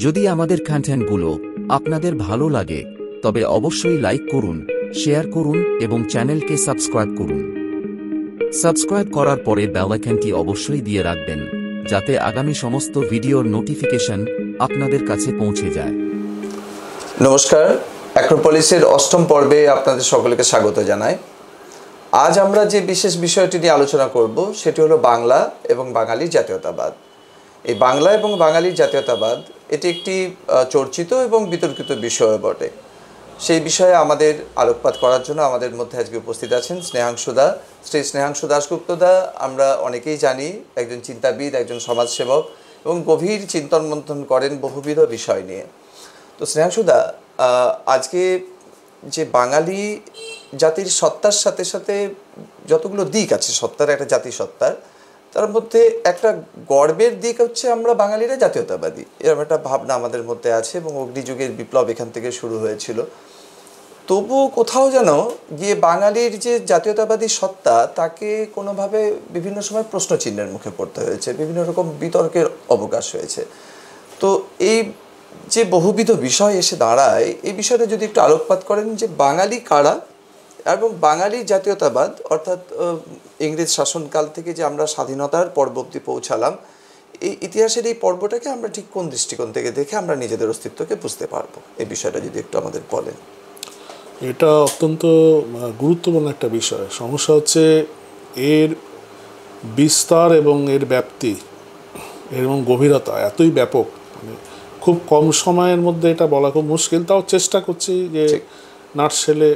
যদি আমাদের কন্টেন্টগুলো আপনাদের ভালো লাগে তবে অবশ্যই লাইক করুন, শেয়ার করুন এবং চ্যানেলকে সাবস্ক্রাইব করুন। সাবস্ক্রাইব করার পরে বেল আইকনটি অবশ্যই দিয়ে রাখবেন যাতে আগামী সমস্ত ভিডিওর নোটিফিকেশন আপনাদের কাছে পৌঁছে যায়। নমস্কার, অ্যাক্রোপলিসের অষ্টম পর্বে আপনাদের সকলকে স্বাগত জানাই। আজ আমরা যে বিশেষ বিষয়টি নিয়ে আলোচনা করব সেটি হলো বাংলা এবং বাঙালি জাতীয়তাবাদ। এই বাংলা এবং বাঙালির জাতীয়তাবাদ এটি একটি চর্চিত এবং বিতর্কিত বিষয় বটে। সেই বিষয়ে আমাদের আলোকপাত করার জন্য আমাদের মধ্যে আজকে উপস্থিত আছেন স্নেহাংশুদা, শ্রী স্নেহাংশু দাশগুপ্তদা। আমরা অনেকেই জানি একজন চিন্তাবিদ, একজন সমাজসেবক এবং গভীর চিন্তন মন্থন করেন বহুবিধ বিষয় নিয়ে। তো স্নেহাংশুদা, আজকে যে বাঙালি জাতির সত্তার সাথে সাথে যতগুলো দিক আছে, সত্তার একটা জাতি সত্তার, তার মধ্যে একটা গর্বের দিক হচ্ছে আমরা বাঙালিরা জাতীয়তাবাদী, এরকম একটা ভাবনা আমাদের মধ্যে আছে এবং অগ্নিযুগের বিপ্লব এখান থেকে শুরু হয়েছিল। তবু কোথাও যেন গিয়ে বাঙালির যে জাতীয়তাবাদী সত্তা তাকে কোনোভাবে বিভিন্ন সময় প্রশ্নচিহ্নের মুখে পড়তে হয়েছে, বিভিন্ন রকম বিতর্কের অবকাশ হয়েছে। তো এই যে বহুবিধ বিষয় এসে দাঁড়ায়, এই বিষয়টা যদি একটু আলোকপাত করেন যে বাঙালি কারা এবং বাঙালি জাতীয়তাবাদ অর্থাৎ ইংরেজ শাসনকাল থেকে যে আমরা স্বাধীনতার পর্ব অবধি পৌঁছালাম, এই ইতিহাসের এই পর্বটাকে আমরা ঠিক কোন দৃষ্টিকোণ থেকে দেখে আমরা নিজেদের অস্তিত্বকে বুঝতে পারবো, এই বিষয়টা যদি একটু আমাদের বলেন। এটা অত্যন্ত গুরুত্বপূর্ণ একটা বিষয়। সমস্যা হচ্ছে এর বিস্তার এবং এর ব্যাপ্তি এবং গভীরতা এতই ব্যাপক, মানে খুব কম সময়ের মধ্যে এটা বলা খুব মুশকিল। তাও চেষ্টা করছি যে নাটশেলে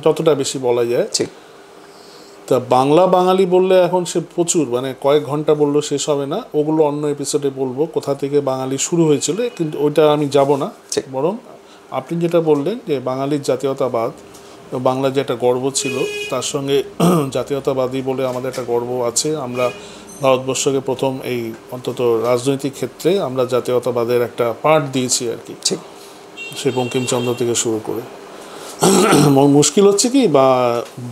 যতটা বেশি বলা যায়। তা বাংলা বাঙালি বললে এখন সে প্রচুর, মানে কয়েক ঘন্টা বললেও শেষ হবে না। ওগুলো অন্য এপিসোডে বলবো কোথা থেকে বাঙালি শুরু হয়েছিল, কিন্তু ওইটা আমি যাব না। বরং আপনি যেটা বললেন যে বাঙালির জাতীয়তাবাদ, বাংলার যে একটা গর্ব ছিল তার সঙ্গে জাতীয়তাবাদী বলে আমাদের একটা গর্ব আছে। আমরা ভারতবর্ষকে প্রথম এই অন্তত রাজনৈতিক ক্ষেত্রে আমরা জাতীয়তাবাদের একটা পার্ট দিয়েছি আর কি, সে বঙ্কিমচন্দ্র থেকে শুরু করে। মুশকিল হচ্ছে কি, বা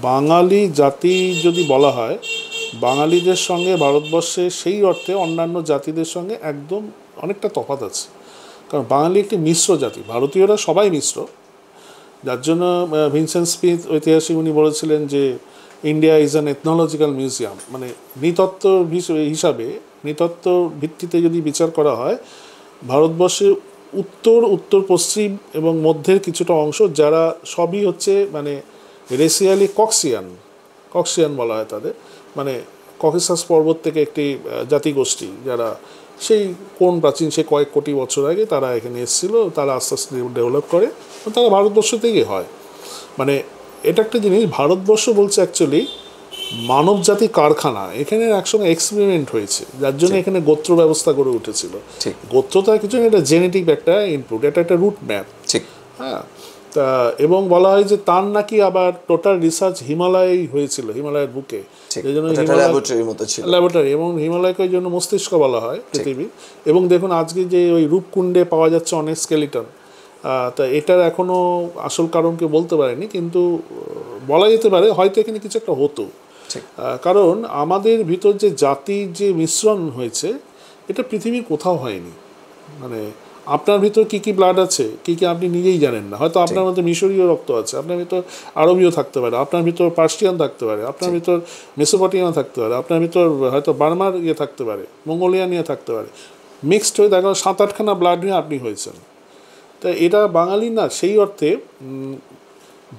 বাঙালি জাতি যদি বলা হয়, বাঙালিদের সঙ্গে ভারতবর্ষে সেই অর্থে অন্যান্য জাতিদের সঙ্গে একদম অনেকটা তফাৎ আছে। কারণ বাঙালি একটি মিশ্র জাতি, ভারতীয়রা সবাই মিশ্র। যার জন্য ভিনসেন্ট স্মিথ ঐতিহাসিক উনি বলেছিলেন যে ইন্ডিয়া ইজ অ্যান এথনোলজিক্যাল মিউজিয়াম। মানে নৃতত্ত্ব হিসাবে, নৃতত্ত্ব ভিত্তিতে যদি বিচার করা হয়, ভারতবর্ষে উত্তর পশ্চিম এবং মধ্যের কিছুটা অংশ যারা সবই হচ্ছে মানে রেসিয়ালি কক্সিয়ান বলা হয় তাদের, মানে ককেসাস পর্বত থেকে একটি জাতিগোষ্ঠী যারা সেই কোন প্রাচীন সে কয়েক কোটি বছর আগে তারা এখানে এসেছিল, তারা আস্তে আস্তে ডেভেলপ করে, তারা ভারতবর্ষ থেকেই হয়। মানে এটা একটা জিনিস, ভারতবর্ষ বলছে অ্যাকচুয়ালি মানব জাতি কারখানা। এখানে একসঙ্গে এক্সপেরিমেন্ট হয়েছে, যার জন্য এখানে গোত্র ব্যবস্থা গড়ে উঠেছিল। গোত্রতা কিছু এটা জেনেটিক একটা ইনপুট, এটা একটা রুট ম্যাপ। হ্যাঁ, তা এবং বলা হয় যে তার নাকি আবার টোটাল রিসার্চ হিমালয়েই হয়েছিল, হিমালয়ের বুকে, এই জন্য ল্যাবরেটরি, এবং হিমালয়কে ওই জন্য মস্তিষ্ক বলা হয় পৃথিবী। এবং দেখুন আজকে যে ওই রূপকুণ্ডে পাওয়া যাচ্ছে অনেক স্কেলিটন, তা এটার এখনও আসল কারণকে বলতে পারেনি, কিন্তু বলা যেতে পারে হয়তো এখানে কিছু একটা হতো। কারণ আমাদের ভিতর যে জাতির যে মিশ্রণ হয়েছে, এটা পৃথিবীর কোথাও হয়নি। মানে আপনার ভিতর কী কী ব্লাড আছে, কী কী আপনি নিজেই জানেন না। হয়তো আপনার মধ্যে মিশরীয় রক্ত আছে, আপনার ভিতর আরবীয় থাকতে পারে, আপনার ভিতর পার্সিয়ান থাকতে পারে, আপনার ভিতর মেসোপটেমিয়ান থাকতে পারে, আপনার ভিতর হয়তো বার্মার থাকতে পারে, মঙ্গোলিয়ান থাকতে পারে। মিক্সড হয়ে দেখা 7-8খানা ব্লাড নিয়ে আপনি হয়েছেন। তা এটা বাঙালি না, সেই অর্থে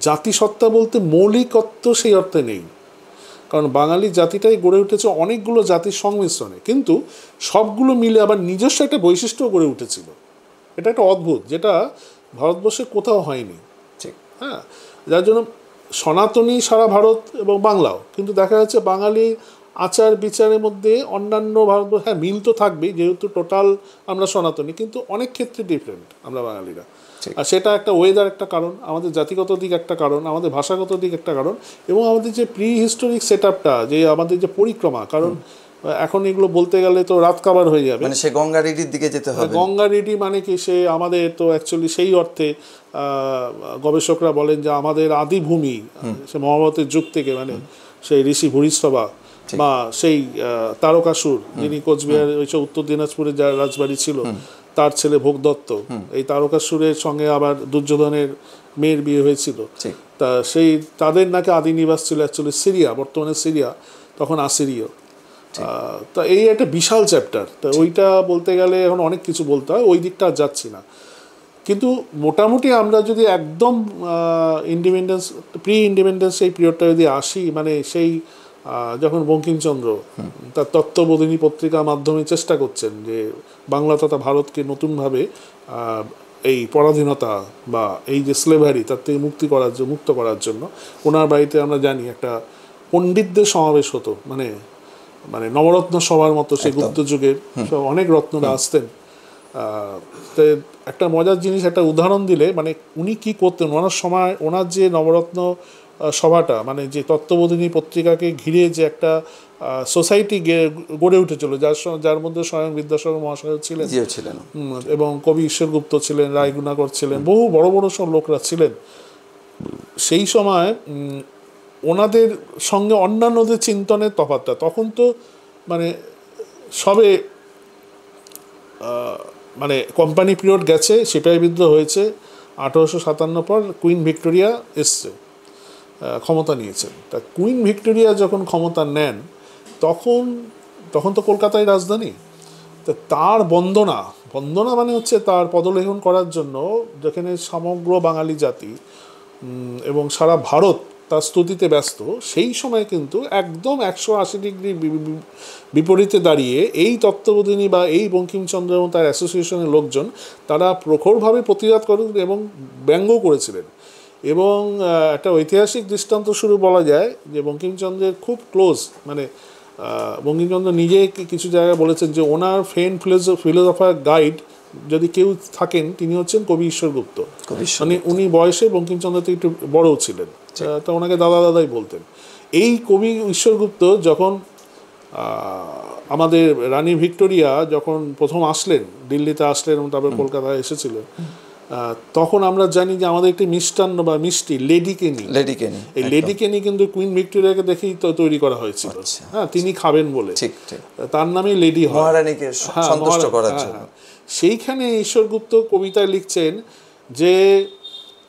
জাতিসত্তা বলতে মৌলিকত্ব সেই অর্থে নেই। কারণ বাঙালি জাতিটাই গড়ে উঠেছে অনেকগুলো জাতির সংমিশ্রণে, কিন্তু সবগুলো মিলে আবার নিজস্ব একটা বৈশিষ্ট্য গড়ে উঠেছিল। এটা একটা অদ্ভুত, যেটা ভারতবর্ষে কোথাও হয়নি। হ্যাঁ, যার জন্য সনাতনী সারা ভারত এবং বাংলাও, কিন্তু দেখা যাচ্ছে বাঙালি আচার বিচারের মধ্যে অন্যান্য ভারতবর্ষ, হ্যাঁ মিল তো থাকবেই যেহেতু টোটাল আমরা সনাতনী, কিন্তু অনেক ক্ষেত্রে ডিফারেন্ট আমরা বাঙালিরা। আর সেটা একটা ওয়েদার একটা কারণ, আমাদের জাতিগত দিক একটা কারণ, আমাদের ভাষাগত দিক একটা কারণ, এবং আমাদের যে প্রি হিস্টোরিক সেট আপটা, যে আমাদের যে পরিক্রমা, কারণ এখন এগুলো বলতে গেলে তো রাত কাবার হয়ে যাবে। মানে সে গঙ্গা রেডির দিকে যেতে হবে। গঙ্গা রেডি মানে কি, সে আমাদের তো অ্যাকচুয়ালি সেই অর্থে গবেষকরা বলেন যে আমাদের আদিভূমি সে মহাভারতের যুগ থেকে, মানে সেই ঋষি ভূরিশ্রবা বা সেই তারকাসুর যিনি কোচবিহার ওইসব উত্তর দিনাজপুরে যার রাজবাড়ি ছিল তার ছেলে ভোগদত্ত, এই তারকাসুরের সঙ্গে আবার দুর্যোধনের মেয়ের বিয়ে হয়েছিল। তা সেই তাদের নাকি আদি নিবাস ছিল অ্যাকচুয়ালি সিরিয়া, বর্তমানে সিরিয়া, তখন আসিরীয়। তা এই একটা বিশাল চ্যাপ্টার, তা ওইটা বলতে গেলে এখন অনেক কিছু বলতে হয়, ওই দিকটা যাচ্ছি না। কিন্তু মোটামুটি আমরা যদি একদম ইন্ডিপেন্ডেন্স প্রি ইন্ডিপেন্ডেন্স সেই পিরিয়ডটা যদি আসি, মানে সেই যখন বঙ্কিমচন্দ্র তার তত্ত্ববোধিনী পত্রিকার মাধ্যমে চেষ্টা করছেন যে বাংলা তথা ভারতকে নতুনভাবে এই পরাধীনতা বা এই যে স্লেভারি তার থেকে মুক্ত করার জন্য ওনার বাড়িতে আমরা জানি একটা পণ্ডিতদের সমাবেশ হতো, মানে নবরত্ন সভার মতো সেই গুপ্ত যুগের সব অনেক রত্নরা আসতেন। তো একটা মজার জিনিস, একটা উদাহরণ দিলে, মানে উনি কি করতেন ওনার সময়, ওনার যে নবরত্ন সভাটা, মানে যে তত্ত্ববোধিনী পত্রিকাকে ঘিরে যে একটা সোসাইটি গড়ে উঠেছিল, যার মধ্যে স্বয়ং বিদ্যাসাগর মহাশয় ছিলেন এবং কবি ঈশ্বরগুপ্ত ছিলেন, রায়গুণাকর ছিলেন, বহু বড় বড় সব লোকরা ছিলেন। সেই সময় ওনাদের সঙ্গে অন্যান্যদের চিন্তনের তফাৎটা, তখন তো মানে সবে মানে কোম্পানি পিরিয়ড গেছে, সিপাহী বিদ্রোহ হয়েছে, 1857 পর কুইন ভিক্টোরিয়া এসছে, ক্ষমতা নিয়েছেন। তা কুইন ভিক্টোরিয়া যখন ক্ষমতা নেন তখন তো কলকাতায় রাজধানী। তা তার বন্দনা মানে হচ্ছে তার পদলেখন করার জন্য, যেখানে সমগ্র বাঙালি জাতি এবং সারা ভারত তার স্তুতিতে ব্যস্ত, সেই সময় কিন্তু একদম 180 ডিগ্রি বিপরীতে দাঁড়িয়ে এই তত্ত্ববোধিনী বা এই বঙ্কিমচন্দ্র এবং তার অ্যাসোসিয়েশনের লোকজন তারা প্রখরভাবে প্রতিবাদ করেন এবং ব্যঙ্গ করেছিলেন। এবং একটা ঐতিহাসিক দৃষ্টান্ত শুরু বলা যায় যে বঙ্কিমচন্দ্রের খুব ক্লোজ, মানে বঙ্কিমচন্দ্র নিজে কিছু জায়গায় বলেছেন যে ওনার ফ্রেন্ড ফিলোসফার গাইড যদি কেউ থাকেন তিনি হচ্ছেন কবি ঈশ্বরগুপ্ত। মানে উনি বয়সে বঙ্কিমচন্দ্র থেকে একটু বড়ও ছিলেন, তো ওনাকে দাদাই বলতেন। এই কবি ঈশ্বরগুপ্ত যখন আমাদের রানী ভিক্টোরিয়া যখন প্রথম আসলেন, দিল্লিতে আসলেন এবং তারপর কলকাতায় এসেছিলেন, তখন আমরা জানি যে আমাদের একটি মিষ্টান্ন বা মিষ্টি লেডিকেনি, এই লেডিকেনি কিন্তু কুইন ভিক্টোরিয়াকে দেখেই তো তৈরি করা হয়েছিল। হ্যাঁ, তিনি খাবেন বলে, তার নামে লেডি মহারানীকে সন্তুষ্ট করার জন্য। সেইখানে ঈশ্বরগুপ্ত কবিতায় লিখছেন যে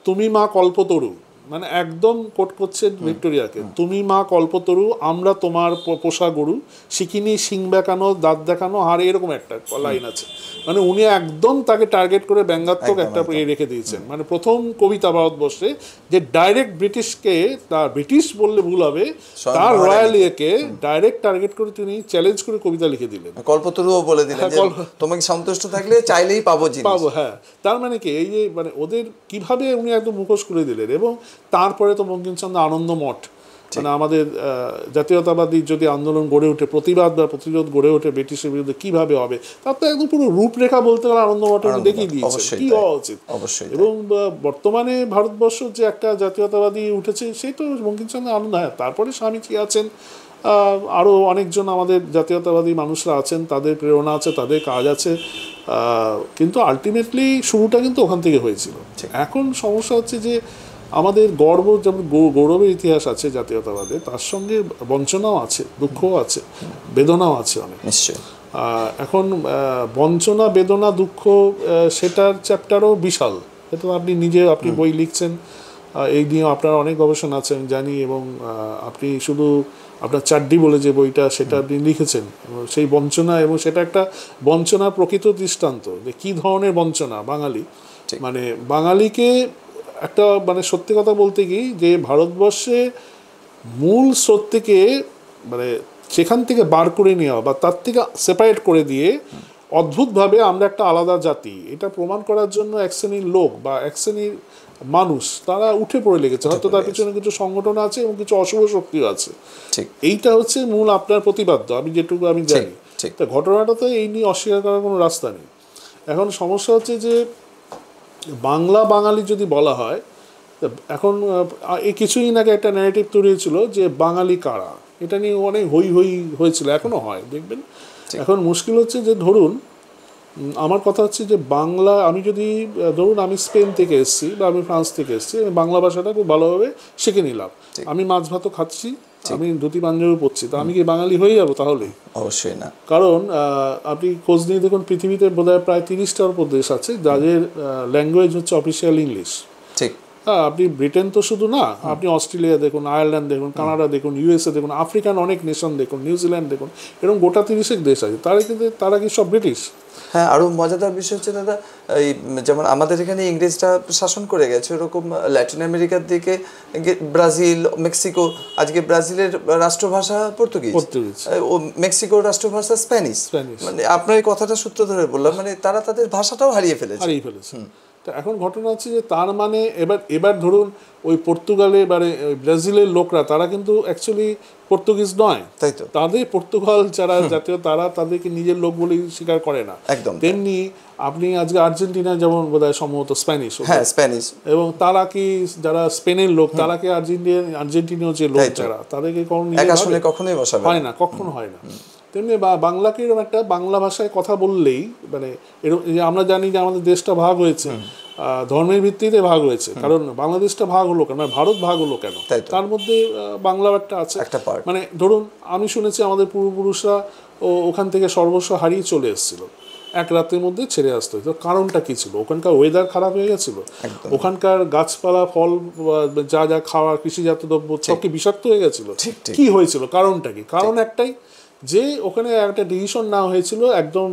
তুমি মা কল্পতরু, মানে একদম কোট করছেন ভিক্টোরিয়াকে, তুমি মা কল্পতরু, আমরা তোমার পোষা গরু, শিখিনি শিং দেখানো, দাঁত দেখানো, আর এরকম একটা লাইন আছে। মানে উনি একদম তাকে টার্গেট করে ব্যঙ্গাত্মক একটা রেখে দিয়েছেন। মানে প্রথম কবিতা ভারতবর্ষে যে ডাইরেক্ট ব্রিটিশকে, তার ব্রিটিশ বললে ভুল হবে, তার রয়্যাল ইয়েকে ডাইরেক্ট টার্গেট করে তিনি চ্যালেঞ্জ করে কবিতা লিখে দিলেন, কল্পতরুও বলে দিলেন তোমাকে সন্তুষ্ট থাকলে চাইলেই পাবো। হ্যাঁ, তার মানে কি এই যে মানে ওদের কিভাবে উনি একদম মুখোশ করে দিলেন। এবং তারপরে তো বঙ্কিমচন্দ্র আনন্দ মঠ, মানে আমাদের জাতীয়তাবাদী যদি আন্দোলন গড়ে ওঠে, প্রতিবাদ বা প্রতিরোধ গড়ে ওঠে ব্রিটিশের বিরুদ্ধে, কিভাবে হবে তার তো একদম পুরো রূপরেখা বলতে গেলে আনন্দ মঠ দেখিয়ে দিয়েছে কি হওয়া উচিত। এবং বর্তমানে ভারতবর্ষ যে একটা জাতীয়তাবাদী উঠেছে সেই তো বঙ্কিমচন্দ্র আনন্দ। হ্যাঁ, তারপরে স্বামীজি আছেন, আরও অনেকজন আমাদের জাতীয়তাবাদী মানুষরা আছেন, তাদের প্রেরণা আছে, তাদের কাজ আছে, কিন্তু আলটিমেটলি শুরুটা কিন্তু ওখান থেকে হয়েছিল। এখন সমস্যা হচ্ছে যে আমাদের গর্ব, যেমন গৌরবের ইতিহাস আছে জাতীয়তাবাদে, তার সঙ্গে বঞ্চনাও আছে, দুঃখও আছে, বেদনাও আছে অনেক। নিশ্চয়। এখন বঞ্চনা, বেদনা, দুঃখ সেটার চ্যাপ্টারও বিশাল। এটা আপনি বই লিখছেন, এই নিয়ে আপনার অনেক গবেষণা আছে আমি জানি, এবং আপনি শুধু আপনার চাড্ডি বলে যে বইটা সেটা আপনি লিখেছেন, সেই বঞ্চনা, এবং সেটা একটা বঞ্চনার প্রকৃত দৃষ্টান্ত যে কী ধরনের বঞ্চনা বাঙালি, মানে বাঙালিকে একটা, মানে সত্যি কথা বলতে কি যে ভারতবর্ষে মূল স্রোত থেকে, মানে সেখান থেকে বার করে নেওয়া বা তার থেকে সেপারেট করে দিয়ে অদ্ভুতভাবে আমরা একটা আলাদা জাতি, এটা প্রমাণ করার জন্য এক শ্রেণীর লোক বা এক শ্রেণীর মানুষ তারা উঠে পড়ে লেগেছে। হয়তো তার পিছনে কিছু সংগঠন আছে এবং কিছু অশুভ শক্তিও আছে। এইটা হচ্ছে মূল আপনার প্রতিবাদ্য, আমি যেটুকু আমি জানি। তা ঘটনাটা তো এই নিয়ে অস্বীকার করার কোনো রাস্তা নেই। এখন সমস্যা হচ্ছে যে বাংলা বাঙালি যদি বলা হয়, এখন এই কিছুদিন আগে একটা ন্যারেটিভ তৈরি হয়েছিল যে বাঙালি কারা, এটা নিয়ে অনেক হই হয়েছিল, এখনও হয় দেখবেন। এখন মুশকিল হচ্ছে যে ধরুন আমার কথা হচ্ছে যে বাংলা, আমি যদি ধরুন আমি স্পেন থেকে এসেছি বা আমি ফ্রান্স থেকে এসেছি, আমি বাংলা ভাষাটা খুব ভালোভাবে শিখে নিলাম, আমি মাছ ভাতও খাচ্ছি, আমি ধুতি পাঞ্জাবি পরছি, তো আমি কি বাঙালি হয়ে যাবো তাহলে? অবশ্যই না। কারণ আপনি খোঁজ নিয়ে দেখুন, পৃথিবীতে বোধহয় প্রায় 30টার উপর দেশ আছে যাদের ল্যাঙ্গুয়েজ হচ্ছে অফিসিয়াল ইংলিশ। ঠিক। হ্যাঁ, আপনি ব্রিটেন তো শুধু না, আপনি অস্ট্রেলিয়া দেখুন, আয়ারল্যান্ড দেখুন, কানাডা দেখুন, ইউএসএ দেখুন, আফ্রিকান অনেক নেশন দেখুন, নিউজিল্যান্ড দেখুন, এরকম গোটা 30 দেশ আছে। তারা কি সব ব্রিটিশ? হ্যাঁ, আরও মজাদার বিষয় হচ্ছে দাদা, এই যেমন আমাদের এখানে ইংরেজরা শাসন করে গেছে, ওরকম ল্যাটিন আমেরিকার দিকে ব্রাজিল, মেক্সিকো, আজকে ব্রাজিলের রাষ্ট্রভাষা পর্তুগিজ, ও মেক্সিকোর রাষ্ট্রভাষা স্প্যানিশ। মানে আপনার এই কথাটা সূত্র ধরে বললাম, মানে তারা তাদের ভাষাটাও হারিয়ে ফেলেছে। তো এখন ঘটনা হচ্ছে যে তার মানে এবার ধরুন ওই পর্তুগালে ব্রাজিলের লোকরা তারা কিন্তু অ্যাকচুয়ালি পর্তুগিজ নয়, তাই তো তাদের পর্তুগাল যারা জাতীয় তারা তাদেরকে নিজের লোক বলে স্বীকার করে না। একদম তেমনি আপনি আজকে আর্জেন্টিনা যেমন বোধহয় সম্ভবত স্প্যানিশ, হ্যাঁ স্প্যানিশ, এবং তারা কি যারা স্পেনের লোক তারা কি আর্জেন্টিনীয় যে লোক যারা তাদেরকে কখনোই বসাবে হয় না, কখনো হয় না। তেমনি বাংলাকে এরকম একটা বাংলা ভাষায় কথা বললেই মানে এরকম, আমরা জানি যে আমাদের দেশটা ভাগ হয়েছে ধর্মের ভিত্তিতে ভাগ হয়েছে, কারণ বাংলাদেশটা ভাগ হলো কেন, ভারত ভাগ হলো কেন, তার মধ্যে বাংলা একটা আছে। মানে ধরুন আমি শুনেছি আমাদের পূর্বপুরুষরা ওখান থেকে সর্বস্ব হারিয়ে চলে এসেছিল, এক রাতের মধ্যে ছেড়ে আসতে হতো। কারণটা কি ছিল? ওখানকার ওয়েদার খারাপ হয়ে গেছিল, ওখানকার গাছপালা, ফল, যা যা খাওয়ার কৃষিজাত দ্রব্য সব কি বিষাক্ত হয়ে গেছিল? কি হয়েছিল? কারণটা কি? কারণ একটাই, যে ওখানে একটা ডিসিশন নেওয়া হয়েছিল একদম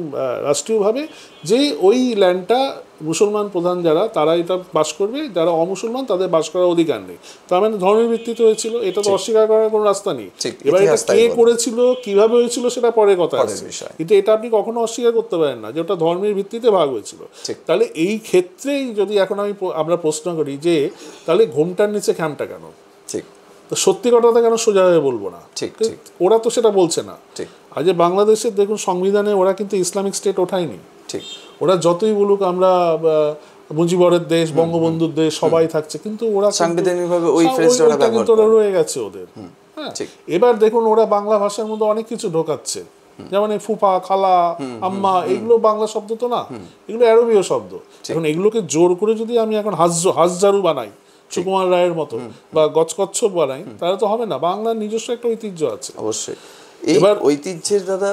রাষ্ট্রীয়ভাবে যে ওই ল্যান্ডটা মুসলমান প্রধান যারা তারা এটা বাস করবে, যারা অমুসলমান তাদের বাস করার অধিকার নেই। তার মানে ধর্মের ভিত্তিতে হয়েছিল, এটা তো অস্বীকার করার কোনো রাস্তা নেই। এবার এটা কে করেছিল, কিভাবে হয়েছিল সেটা পরে কথা আছে, কিন্তু এটা আপনি কখনো অস্বীকার করতে পারেন না যে ওটা ধর্মের ভিত্তিতে ভাগ হয়েছিল। তাহলে এই ক্ষেত্রেই যদি এখন আমরা প্রশ্ন করি যে তাহলে ঘোমটার নিচে খ্যামটা কেন? ঠিক, তো সত্যি কথাটা কেন সোজাভাবে বলবো না? ঠিক, ওরা তো সেটা বলছে না। আজ বাংলাদেশের দেখুন সংবিধানে ওরা কিন্তু ইসলামিক স্টেট ওঠায়নি। ঠিক, ওরা যতই বলুক আমরা মুজিবরের দেশ, বঙ্গবন্ধুর দেশ, সবাই থাকছে, কিন্তু ওরা সাংবিধানিকভাবে ওই ফ্রেজটা কিন্তু রয়ে গেছে ওদের। হ্যাঁ, এবার দেখুন ওরা বাংলা ভাষার মধ্যে অনেক কিছু ঢোকাচ্ছে, যেমন এই ফুফা, খালা, আম্মা, এগুলো বাংলা শব্দ তো না, এগুলো আরবীয় শব্দ। এখন এগুলোকে জোর করে যদি আমি এখন হাজজারু বানাই সুকুমার রায়ের মতো বা গজকচ্ছপ বানাই, তাহলে তো হবে না। বাংলার নিজস্ব একটা ঐতিহ্য আছে। অবশ্যই এবার ঐতিহ্যের দাদা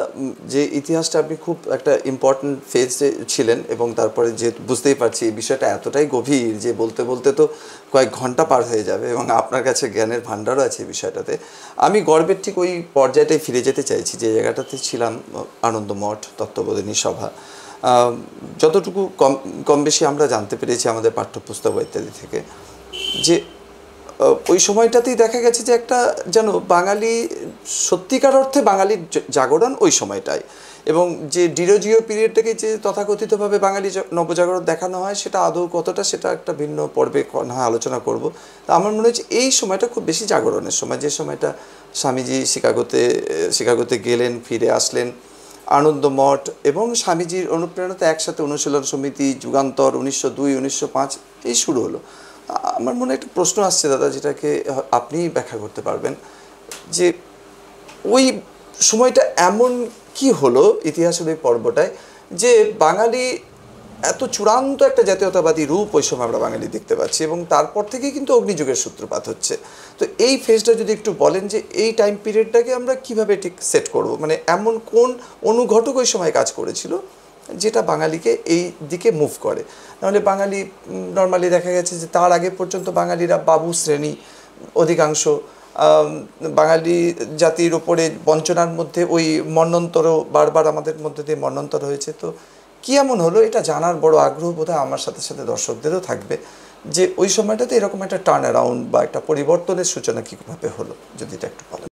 যে ইতিহাসটা আপনি খুব একটা ইম্পর্টেন্ট ফেজে ছিলেন, এবং তারপরে যে বুঝতেই পারছি এই বিষয়টা এতটাই গভীর যে বলতে বলতে তো কয়েক ঘন্টা পার হয়ে যাবে, এবং আপনার কাছে জ্ঞানের ভাণ্ডারও আছে এই বিষয়টাতে। আমি গর্বের ঠিক ওই পর্যায়টাই ফিরে যেতে চাইছি যে জায়গাটাতে ছিলাম, আনন্দমঠ, তত্ত্ববোধিনী সভা। যতটুকু কম বেশি আমরা জানতে পেরেছি আমাদের পাঠ্যপুস্তক ইত্যাদি থেকে, যে ওই সময়টাতেই দেখা গেছে যে একটা যেন বাঙালি, সত্যিকার অর্থে বাঙালির জাগরণ ওই সময়টায়, এবং যে ডিরোজিও পিরিয়ডটাকে যে তথাকথিতভাবে বাঙালি নবজাগরণ দেখানো হয় সেটা আদৌ কতটা, সেটা একটা ভিন্ন পর্বে আলোচনা করব। তা আমার মনে হচ্ছে এই সময়টা খুব বেশি জাগরণের সময়, যে সময়টা স্বামীজি শিকাগোতে গেলেন, ফিরে আসলেন, আনন্দমঠ এবং স্বামীজির অনুপ্রেরণাতে একসাথে অনুশীলন সমিতি, যুগান্তর 1902, 1905 এই শুরু হলো। আমার মনে একটা প্রশ্ন আসছে দাদা, যেটাকে আপনি ব্যাখ্যা করতে পারবেন, যে ওই সময়টা এমন কি হলো ইতিহাসের ওই পর্বটায় যে বাঙালি এত চূড়ান্ত একটা জাতীয়তাবাদী রূপ ওই সময় আমরা বাঙালি দেখতে পাচ্ছি, এবং তারপর থেকেই কিন্তু অগ্নিযুগের সূত্রপাত হচ্ছে। তো এই ফেজটা যদি একটু বলেন যে এই টাইম পিরিয়ডটাকে আমরা কিভাবে ঠিক সেট করব, মানে এমন কোন অনুঘটক ওই সময় কাজ করেছিল যেটা বাঙালিকে এই দিকে মুভ করে। নাহলে বাঙালি নর্মালি দেখা গেছে যে তার আগে পর্যন্ত বাঙালিরা বাবু শ্রেণী, অধিকাংশ বাঙালি জাতির ওপরে বঞ্চনার মধ্যে ওই মন্বন্তর বারবার আমাদের মধ্যে দিয়ে মন্বন্তর হয়েছে। তো কী এমন হলো এটা জানার বড় আগ্রহ বোধহয় আমার সাথে সাথে দর্শকদেরও থাকবে, যে ওই সময়টাতে এরকম একটা টার্ন অ্যারাউন্ড বা একটা পরিবর্তনের সূচনা কীভাবে হলো, যদি এটা একটু বলেন।